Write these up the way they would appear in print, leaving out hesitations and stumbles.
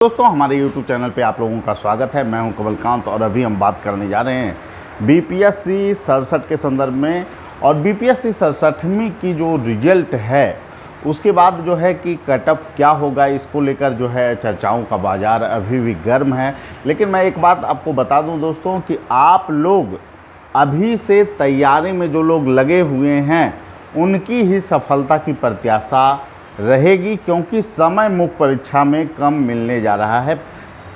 दोस्तों हमारे YouTube channel पे आप लोगों का स्वागत है। मैं हूं कमलकांत और अभी हम बात करने जा रहे हैं बीपीएससी 67 के संदर्भ में। और बीपीएससी 67वीं की जो रिजल्ट है उसके बाद जो है कि कटअप क्या होगा, इसको लेकर जो है चर्चाओं का बाज़ार अभी भी गर्म है। लेकिन मैं एक बात आपको बता दूं दोस्तों कि आप लोग अभी से तैयारी में जो लोग लगे हुए हैं उनकी ही सफलता की प्रत्याशा रहेगी, क्योंकि समय मुख्य परीक्षा में कम मिलने जा रहा है।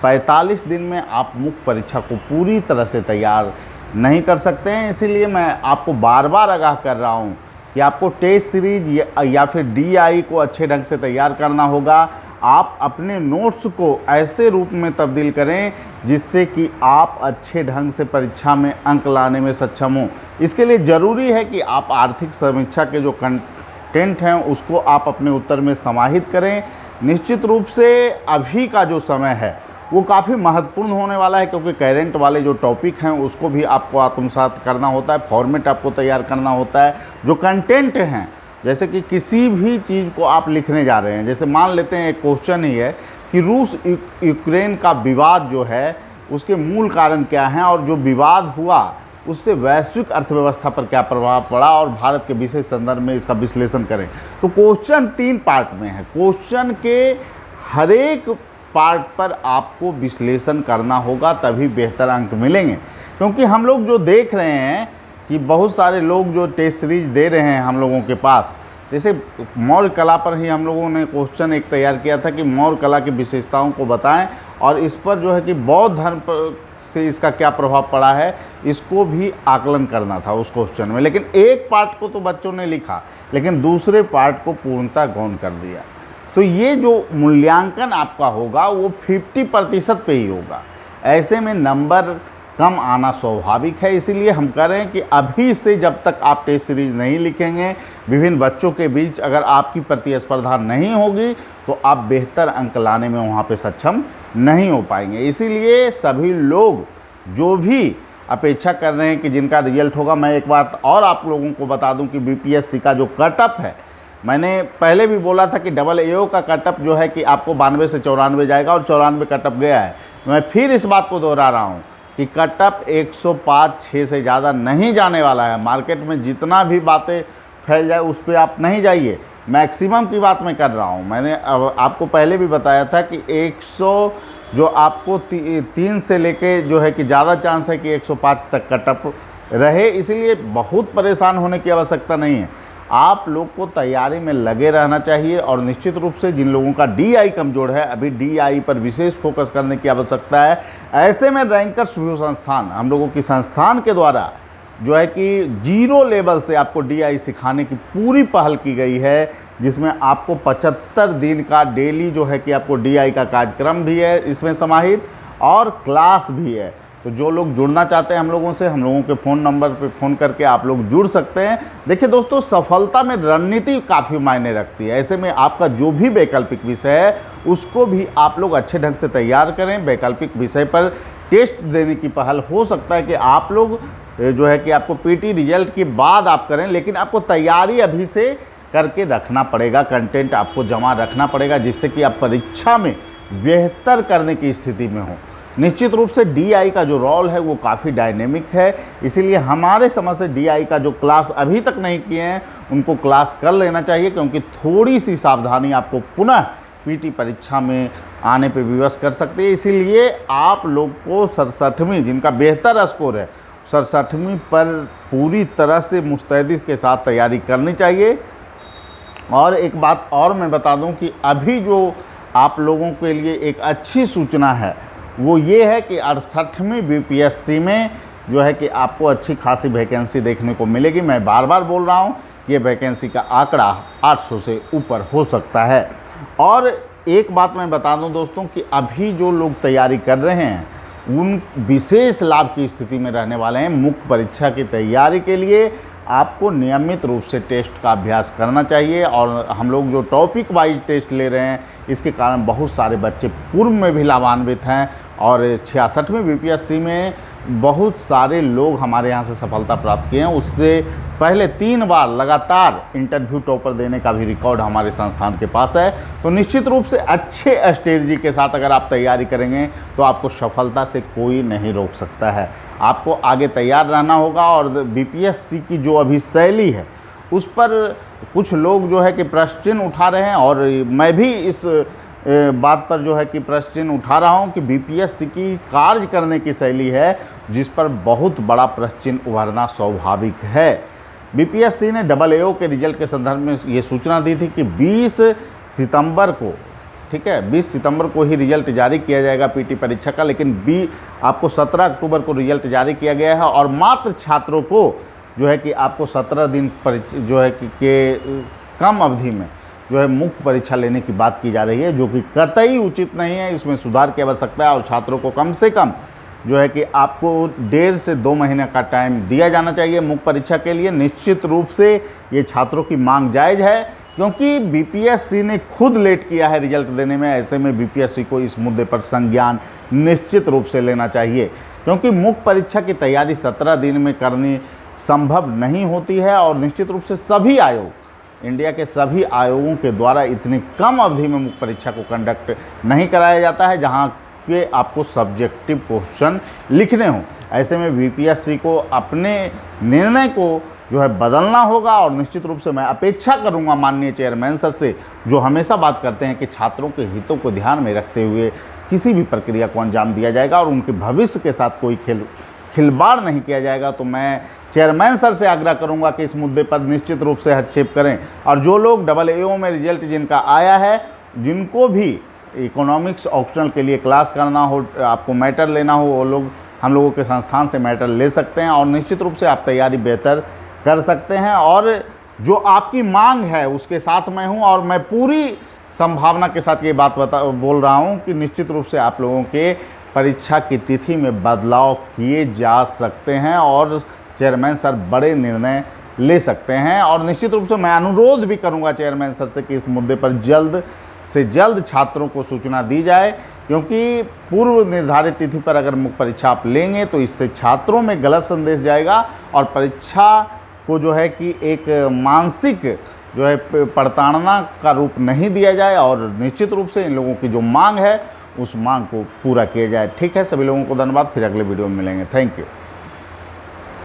45 दिन में आप मुख्य परीक्षा को पूरी तरह से तैयार नहीं कर सकते हैं। इसीलिए मैं आपको बार बार आगाह कर रहा हूं कि आपको टेस्ट सीरीज या फिर डीआई को अच्छे ढंग से तैयार करना होगा। आप अपने नोट्स को ऐसे रूप में तब्दील करें जिससे कि आप अच्छे ढंग से परीक्षा में अंक लाने में सक्षम हों। इसके लिए ज़रूरी है कि आप आर्थिक समीक्षा के जो कंटेंट हैं उसको आप अपने उत्तर में समाहित करें। निश्चित रूप से अभी का जो समय है वो काफ़ी महत्वपूर्ण होने वाला है, क्योंकि करेंट वाले जो टॉपिक हैं उसको भी आपको आत्मसात करना होता है, फॉर्मेट आपको तैयार करना होता है। जो कंटेंट हैं, जैसे कि किसी भी चीज़ को आप लिखने जा रहे हैं, जैसे मान लेते हैं एक क्वेश्चन ही है कि रूस यूक्रेन का विवाद जो है उसके मूल कारण क्या हैं और जो विवाद हुआ उससे वैश्विक अर्थव्यवस्था पर क्या प्रभाव पड़ा और भारत के विशेष संदर्भ में इसका विश्लेषण करें। तो क्वेश्चन 3 पार्ट में है। क्वेश्चन के हर एक पार्ट पर आपको विश्लेषण करना होगा, तभी बेहतर अंक मिलेंगे। क्योंकि हम लोग जो देख रहे हैं कि बहुत सारे लोग जो टेस्ट सीरीज दे रहे हैं हम लोगों के पास, जैसे मौर्य कला पर ही हम लोगों ने क्वेश्चन एक तैयार किया था कि मौर्य कला की विशेषताओं को बताएं और इस पर जो है कि बौद्ध धर्म पर से इसका क्या प्रभाव पड़ा है, इसको भी आकलन करना था उस क्वेश्चन में। लेकिन एक पार्ट को तो बच्चों ने लिखा, लेकिन दूसरे पार्ट को पूर्णतः गौण कर दिया। तो ये जो मूल्यांकन आपका होगा वो 50% पे ही होगा। ऐसे में नंबर कम आना स्वाभाविक है। इसीलिए हम कह रहे हैं कि अभी से जब तक आप टेस्ट सीरीज नहीं लिखेंगे, विभिन्न बच्चों के बीच अगर आपकी प्रतिस्पर्धा नहीं होगी तो आप बेहतर अंक लाने में वहाँ पे सक्षम नहीं हो पाएंगे। इसीलिए सभी लोग जो भी अपेक्षा कर रहे हैं कि जिनका रिजल्ट होगा, मैं एक बात और आप लोगों को बता दूं कि बीपीएससी का जो कटअप है, मैंने पहले भी बोला था कि डबल एओ का कटअप जो है कि आपको 92 से 94 जाएगा और 94 कटअप गया है। मैं फिर इस बात को दोहरा रहा हूँ कि कटअप 105-6 से ज़्यादा नहीं जाने वाला है। मार्केट में जितना भी बातें फैल जाए उस पर आप नहीं जाइए, मैक्सिमम की बात मैं कर रहा हूँ। मैंने आपको पहले भी बताया था कि 100 जो आपको 3 से लेके जो है कि ज़्यादा चांस है कि 105 तक कटअप रहे। इसीलिए बहुत परेशान होने की आवश्यकता नहीं है। आप लोग को तैयारी में लगे रहना चाहिए और निश्चित रूप से जिन लोगों का डीआई कमज़ोर है, अभी डीआई पर विशेष फोकस करने की आवश्यकता है। ऐसे में रैंकर्स व्यू संस्थान, हम लोगों की संस्थान के द्वारा जो है कि 0 लेवल से आपको डीआई सिखाने की पूरी पहल की गई है, जिसमें आपको 75 दिन का डेली जो है कि आपको डीआई का कार्यक्रम भी है इसमें समाहित और क्लास भी है। तो जो लोग जुड़ना चाहते हैं हम लोगों से, हम लोगों के फ़ोन नंबर पे फ़ोन करके आप लोग जुड़ सकते हैं। देखिए दोस्तों, सफलता में रणनीति काफ़ी मायने रखती है। ऐसे में आपका जो भी वैकल्पिक विषय है उसको भी आप लोग अच्छे ढंग से तैयार करें। वैकल्पिक विषय पर टेस्ट देने की पहल हो सकता है कि आप लोग जो है कि आपको पीटी रिजल्ट के बाद आप करें, लेकिन आपको तैयारी अभी से करके रखना पड़ेगा। कंटेंट आपको जमा रखना पड़ेगा जिससे कि आप परीक्षा में बेहतर करने की स्थिति में हो। निश्चित रूप से डीआई का जो रोल है वो काफ़ी डायनेमिक है। इसीलिए हमारे समझ से डीआई का जो क्लास अभी तक नहीं किए हैं उनको क्लास कर लेना चाहिए, क्योंकि थोड़ी सी सावधानी आपको पुनः पीटी परीक्षा में आने पे विवश कर सकती है। इसीलिए आप लोग को 67वीं, जिनका बेहतर स्कोर है, 67वीं पर पूरी तरह से मुस्तैदी के साथ तैयारी करनी चाहिए। और एक बात और मैं बता दूं कि अभी जो आप लोगों के लिए एक अच्छी सूचना है वो ये है कि 68वीं बीपीएससी में जो है कि आपको अच्छी खासी वैकेंसी देखने को मिलेगी। मैं बार बार बोल रहा हूँ, ये वैकेंसी का आंकड़ा 800 से ऊपर हो सकता है। और एक बात मैं बता दूं दोस्तों कि अभी जो लोग तैयारी कर रहे हैं उन विशेष लाभ की स्थिति में रहने वाले हैं। मुख्य परीक्षा की तैयारी के लिए आपको नियमित रूप से टेस्ट का अभ्यास करना चाहिए। और हम लोग जो टॉपिक वाइज टेस्ट ले रहे हैं इसके कारण बहुत सारे बच्चे पूर्व में भी लाभान्वित हैं और 66वीं बीपीएससी में बहुत सारे लोग हमारे यहाँ से सफलता प्राप्त किए हैं। उससे पहले 3 बार लगातार इंटरव्यू टॉपर देने का भी रिकॉर्ड हमारे संस्थान के पास है। तो निश्चित रूप से अच्छे स्ट्रेटजी के साथ अगर आप तैयारी करेंगे तो आपको सफलता से कोई नहीं रोक सकता है। आपको आगे तैयार रहना होगा। और बीपीएससी की जो अभी शैली है उस पर कुछ लोग जो है कि प्रश्न चिन्ह उठा रहे हैं, और मैं भी इस बात पर जो है कि प्रश्न चिन्ह उठा रहा हूं कि बीपीएससी की कार्य करने की शैली है जिस पर बहुत बड़ा प्रश्न चिन्ह उभरना स्वाभाविक है। बीपीएससी ने AAO के रिजल्ट के संदर्भ में ये सूचना दी थी कि 20 सितंबर को, ठीक है, 20 सितंबर को ही रिजल्ट जारी किया जाएगा पीटी परीक्षा का, लेकिन आपको 17 अक्टूबर को रिजल्ट जारी किया गया है। और मात्र छात्रों को जो है कि आपको 17 दिन जो है कि कम अवधि में जो है मुख्य परीक्षा लेने की बात की जा रही है, जो कि कतई उचित नहीं है। इसमें सुधार की आवश्यकता है और छात्रों को कम से कम जो है कि आपको 1.5 से 2 महीने का टाइम दिया जाना चाहिए मुख्य परीक्षा के लिए। निश्चित रूप से ये छात्रों की मांग जायज़ है, क्योंकि बीपीएससी ने खुद लेट किया है रिजल्ट देने में। ऐसे में बीपीएससी को इस मुद्दे पर संज्ञान निश्चित रूप से लेना चाहिए, क्योंकि मुख्य परीक्षा की तैयारी 17 दिन में करनी संभव नहीं होती है। और निश्चित रूप से सभी आयोग, इंडिया के सभी आयोगों के द्वारा इतनी कम अवधि में मुख्य परीक्षा को कंडक्ट नहीं कराया जाता है जहां पे आपको सब्जेक्टिव क्वेश्चन लिखने हों। ऐसे में बीपीएससी को अपने निर्णय को जो है बदलना होगा। और निश्चित रूप से मैं अपेक्षा करूंगा माननीय चेयरमैन सर से, जो हमेशा बात करते हैं कि छात्रों के हितों को ध्यान में रखते हुए किसी भी प्रक्रिया को अंजाम दिया जाएगा और उनके भविष्य के साथ कोई खिलवाड़ नहीं किया जाएगा। तो मैं चेयरमैन सर से आग्रह करूंगा कि इस मुद्दे पर निश्चित रूप से हस्तक्षेप करें। और जो लोग AAO में रिजल्ट जिनका आया है, जिनको भी इकोनॉमिक्स ऑप्शनल के लिए क्लास करना हो, आपको मैटर लेना हो, वो लोग हम लोगों के संस्थान से मैटर ले सकते हैं और निश्चित रूप से आप तैयारी बेहतर कर सकते हैं। और जो आपकी मांग है उसके साथ मैं हूं, और मैं पूरी संभावना के साथ ये बात बोल रहा हूं कि निश्चित रूप से आप लोगों के परीक्षा की तिथि में बदलाव किए जा सकते हैं और चेयरमैन सर बड़े निर्णय ले सकते हैं। और निश्चित रूप से मैं अनुरोध भी करूंगा चेयरमैन सर से कि इस मुद्दे पर जल्द से जल्द छात्रों को सूचना दी जाए, क्योंकि पूर्व निर्धारित तिथि पर अगर मुख्य परीक्षा आप लेंगे तो इससे छात्रों में गलत संदेश जाएगा और परीक्षा को जो है कि एक मानसिक जो है प्रताड़ना का रूप नहीं दिया जाए, और निश्चित रूप से इन लोगों की जो मांग है उस मांग को पूरा किया जाए। ठीक है, सभी लोगों को धन्यवाद। फिर अगले वीडियो में मिलेंगे। Thank you.